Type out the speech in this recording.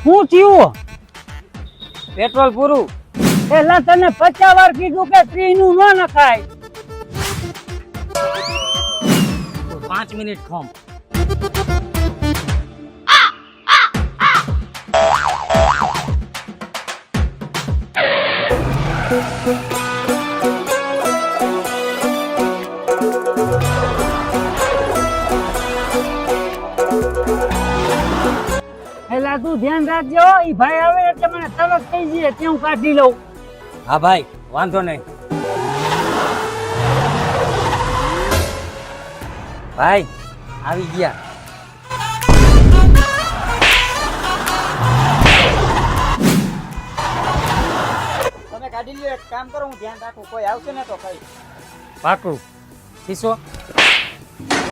શું થયું? પેટ્રોલ પૂરું. એલા તને 50 વાર કીધું કે 30 નું ન નખાય. 5 મિનિટ ખમ. એલા તું ધ્યાન રાખજો, ઈ ભાઈ આવે એટલે મને તરત થઈ જઈએ ત્યાં હું કાઢી લઉં. હા ભાઈ, વાંધો નહીં. ભાઈ આવી ગયા. તમે કાઢી લ્યો, એક કામ કરો, હું ધ્યાન રાખું, કોઈ આવશે ને તો કઈ. પાકું. શીશો